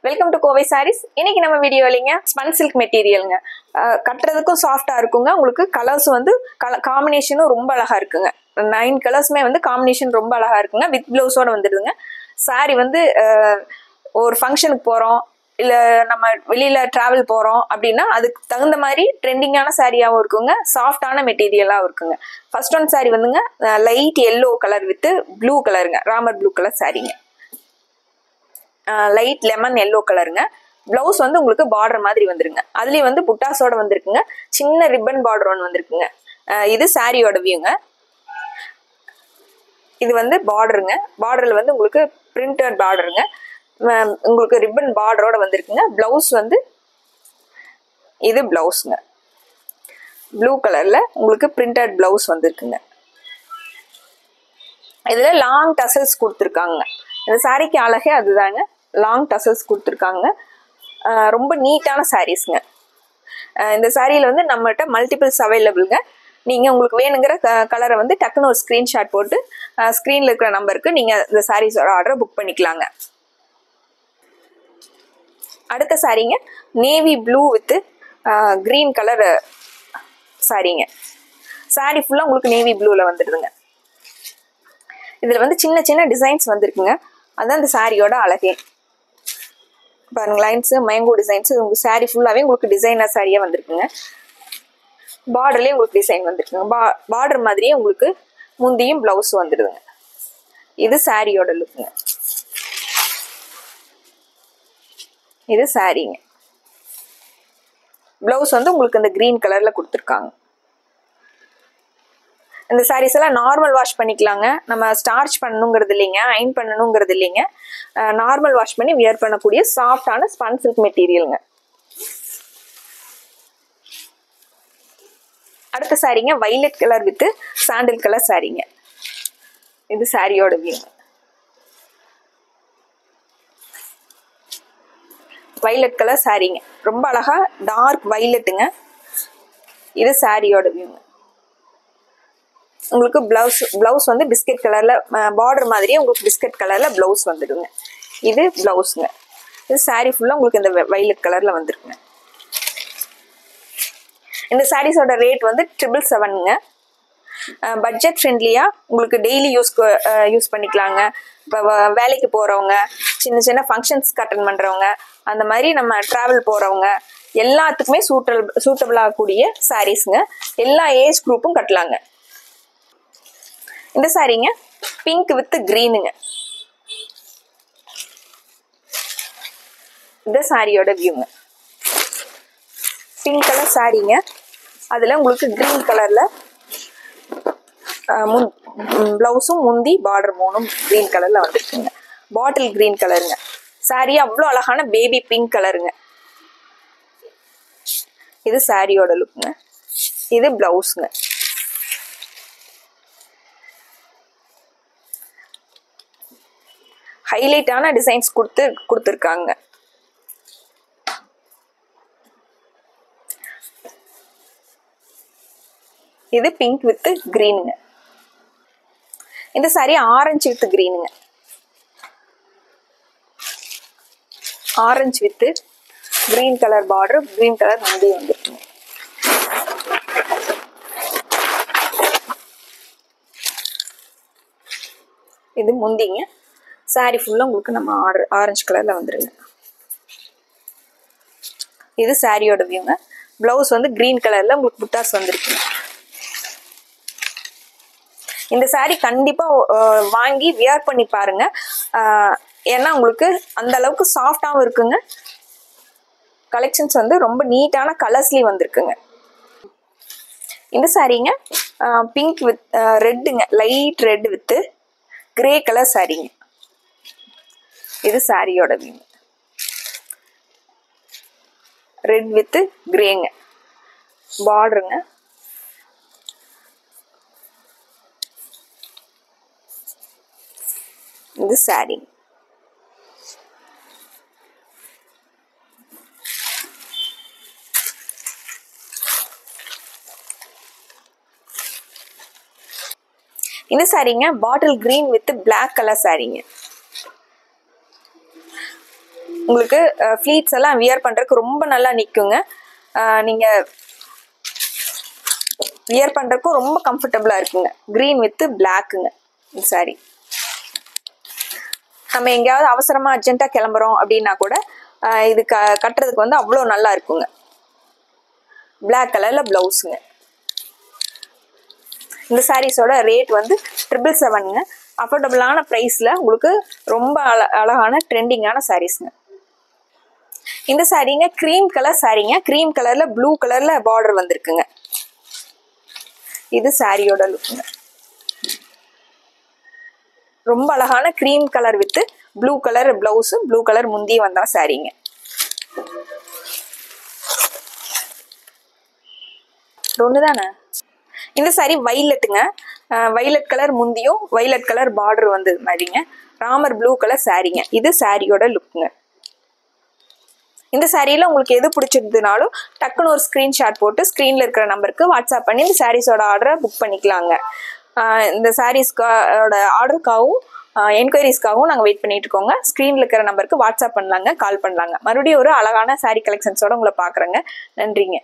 Welcome to Kovai saris. இன்னைக்கு நம்ம வீடியோலிங்க spun silk மெட்டீரியலுங்க. கட்டுறதுக்கும் சாஃப்டா இருக்குங்க. உங்களுக்கு கலர்ஸ் வந்து காம்பினேஷனும் ரொம்ப அழகா இருக்குங்க. 9 கலர்ஸுமே வந்து காம்பினேஷன் ரொம்ப அழகா இருக்குங்க. வித் ப்ளவுஸோட வந்துடுதுங்க. சாரி வந்து ஒரு ஃபங்க்ஷனுக்கு போகிறோம், இல்லை நம்ம வெளியில் ட்ராவல் போகிறோம் அப்படின்னா அதுக்கு தகுந்த மாதிரி ட்ரெண்டிங்கான சாரியாகவும் இருக்குங்க, சாஃப்டான மெட்டீரியலாகவும் இருக்குங்க. ஃபர்ஸ்ட் ஒன் சாரி வந்துங்க light yellow colour with blue கலருங்க, ராமர் ப்ளூ கலர் சாரிங்க. லைட் லெமன் எல்லோ கலருங்க. பிளவுஸ் வந்து உங்களுக்கு பார்டர் மாதிரி வந்துருங்க. அதுலேயே வந்து புட்டாஸோட வந்துருக்குங்க. சின்ன ரிப்பன் பார்டர் ஒன்று வந்துருக்குங்க. இது சாரியோட வியூங்க. இது வந்து பார்டருங்க. பார்டரில் வந்து உங்களுக்கு பிரிண்டட் பார்டருங்க. உங்களுக்கு ரிப்பன் பார்டரோட வந்துருக்குங்க. பிளவுஸ் வந்து இது பிளவுஸுங்க. ப்ளூ கலரில் உங்களுக்கு பிரிண்டட் பிளவுஸ் வந்துருக்குங்க. இதில் லாங் டசல்ஸ் கொடுத்துருக்காங்க. இந்த சாரிக்கு அழகே அதுதாங்க, லாங் டசல்ஸ் கொடுத்துருக்காங்க. ரொம்ப நீட்டான சாரீஸ்ங்க. இந்த சாரியில் வந்து நம்மகிட்ட மல்டிபிள்ஸ் அவைலபிள்ங்க. நீங்கள் உங்களுக்கு வேணுங்கிற கலரை வந்து டக்குன்னு ஒரு ஸ்க்ரீன்ஷாட் போட்டு ஸ்க்ரீனில் இருக்கிற நம்பருக்கு நீங்கள் இந்த சாரீஸோட ஆர்டரை புக் பண்ணிக்கலாங்க. அடுத்த சாரீங்க navy blue with green colour சாரீங்க. சாரீ ஃபுல்லாக உங்களுக்கு நேவி ப்ளூவில் வந்துடுதுங்க. இதில் வந்து சின்ன சின்ன டிசைன்ஸ் வந்துருக்குங்க. அதுதான் இந்த சாரியோட அழகே. பாருங்க, லைன்ஸு மேங்கோ டிசைன்ஸு உங்களுக்கு சாரீ ஃபுல்லாகவே உங்களுக்கு டிசைனர் சாரியாக வந்துருக்குங்க. பார்டர்லேயே உங்களுக்கு டிசைன் வந்துருக்குங்க. பார்டர் மாதிரியே உங்களுக்கு முந்தியும் ப்ளவுஸும் வந்துடுதுங்க. இது சாரியோட லுக்குங்க. இது சாரீங்க. ப்ளவுஸ் வந்து உங்களுக்கு இந்த க்ரீன் கலரில் கொடுத்துருக்காங்க. இந்த சாரீஸ் எல்லாம் நார்மல் வாஷ் பண்ணிக்கலாங்க. நம்ம ஸ்டார்ச் பண்ணணுங்கிறது இல்லைங்க, அயன் பண்ணணுங்கிறது இல்லைங்க. நார்மல் வாஷ் பண்ணி வியர் பண்ணக்கூடிய சாஃப்டான ஸ்பன் சில்க் மெட்டீரியலுங்க. அடுத்த சாரீங்க violet colour with sandal colour சாரீங்க. இது சாரியோட வியூ. Violet colour சாரீங்க. ரொம்ப அழகா டார்க் வைலட்டுங்க. இது சாரியோட வியூங்க. உங்களுக்கு பிளவுஸ் வந்து பிஸ்கட் கலர்ல பார்டர் மாதிரியே உங்களுக்கு பிஸ்கட் கலர்ல பிளவுஸ் வந்துடுங்க. இது பிளவுஸுங்க. இது சாரீ ஃபுல்லா உங்களுக்கு இந்த வைலட் கலர்ல வந்துருக்குங்க. இந்த சாரீஸோட ரேட் வந்து 777ங்க. பட்ஜெட் ஃப்ரெண்ட்லியா உங்களுக்கு டெய்லி யூஸ் பண்ணிக்கலாங்க. இப்போ வேலைக்கு போறவங்க, சின்ன சின்ன ஃபங்க்ஷன்ஸ் அட்டெண்ட் பண்றவங்க, அந்த மாதிரி நம்ம டிராவல் போறவங்க எல்லாத்துக்குமே சூட்டபிள் ஆகக்கூடிய சாரீஸ்ங்க. எல்லா ஏஜ் குரூப்பும் கட்டலாங்க. இந்த சாரீங்க பிங்க் வித் கிரீனுங்க. இந்த சாரியோட வியூங்க. Pink colour சாரீங்க. அதுல உங்களுக்கு கிரீன் கலர்ல பிளவுஸும் முந்தி பார்டர் மூணும் கிரீன் கலர்ல வந்துருக்குங்க. பாட்டில் கிரீன் கலருங்க. சாரி அவ்வளோ அழகான பேபி பிங்க் கலருங்க. இது சாரியோட லுக்குங்க. இது பிளவுஸ்ங்க. ஹைலைட்டான டிசைன்ஸ் கொடுத்துருக்காங்க. இது பிங்க் வித் கிரீனுங்க. இந்த சாரி ஆரஞ்சு வித் கிரீனுங்க. Orange with green colour border, green colour முந்தி வந்துருக்குங்க. இது முந்திங்க. சாரி ஃபுல்லா உங்களுக்கு நம்ம ஆரஞ்சு கலர்ல வந்துருங்க. இது சாரியோட வியூங்க. பிளவுஸ் வந்து கிரீன் கலர்ல உங்களுக்கு புட்டாஸ் வந்துருக்குங்க. இந்த சாரி கண்டிப்பா வாங்கி வியர் பண்ணி பாருங்க. ஏன்னா உங்களுக்கு அந்த அளவுக்கு சாஃப்டாவும் இருக்குங்க. கலெக்ஷன்ஸ் வந்து ரொம்ப நீட்டான கலர்ஸ்லயும் வந்திருக்குங்க. இந்த சாரீங்க பிங்க் வித் ரெட்டுங்க, light red with grey colour சாரீங்க. இது சாரியோட வியூ. ரெட் வித் கிரேங்க பார்டருங்க. இது சாரி. இந்த சாரீங்க bottle green with black colour சாரீங்க. உங்களுக்கு ஃப்ளீட்ஸ் எல்லாம் வியர் பண்ணுறதுக்கு ரொம்ப நல்லா நிற்குங்க. நீங்கள் வியர் பண்ணுறதுக்கும் ரொம்ப கம்ஃபர்டபுளாக இருக்குங்க. க்ரீன் வித் பிளாக்குங்க இந்த சாரீ. நம்ம எங்கேயாவது அவசரமாக அர்ஜென்ட்டாக கிளம்புறோம் அப்படின்னா கூட இது கட்டுறதுக்கு வந்து அவ்வளோ நல்லா இருக்குங்க. பிளாக் கலரில் ப்ளவுஸுங்க. இந்த சாரீஸோட ரேட் வந்து 777ங்க. அஃபோர்டபுளான ப்ரைஸில் உங்களுக்கு ரொம்ப அழகான ட்ரெண்டிங்கான சாரீஸுங்க. இந்த சாரீங்க க்ரீம் கலர் சாரீங்க. க்ரீம் கலரில் ப்ளூ கலரில் பார்டர் வந்திருக்குங்க. இது சாரியோட லுக்குங்க. ரொம்ப அழகான cream colour with blue colour blouse, blue colour முந்தி வந்தா சாரீங்க. ஒன்று தானே. இந்த சாரீ வைலட்டுங்க. வைலட் கலர் முந்தியும் வைலட் கலர் பார்டர் வந்து மாதிரிங்க. ராமர் ப்ளூ கலர் சாரீங்க. இது சாரியோட லுக்குங்க. இந்த சாரியில் உங்களுக்கு எது பிடிச்சிருந்ததுனாலும் டக்குன்னு ஒரு ஸ்க்ரீன்ஷாட் போட்டு ஸ்க்ரீனில் இருக்கிற நம்பருக்கு வாட்ஸ்அப் பண்ணி இந்த சாரீஸோட ஆர்டரை புக் பண்ணிக்கலாங்க. இந்த சாரீஸ்க்கோட ஆர்டருக்காகவும் என்கொயரிஸ்க்காகவும் நாங்கள் வெயிட் பண்ணிட்டு இருக்கோங்க. ஸ்க்ரீனில் இருக்கிற நம்பருக்கு வாட்ஸ்அப் பண்ணலாங்க, கால் பண்ணலாங்க. மறுபடியும் ஒரு அழகான சாரீ கலெக்ஷன்ஸோட உங்களை பார்க்குறேங்க. நன்றிங்க.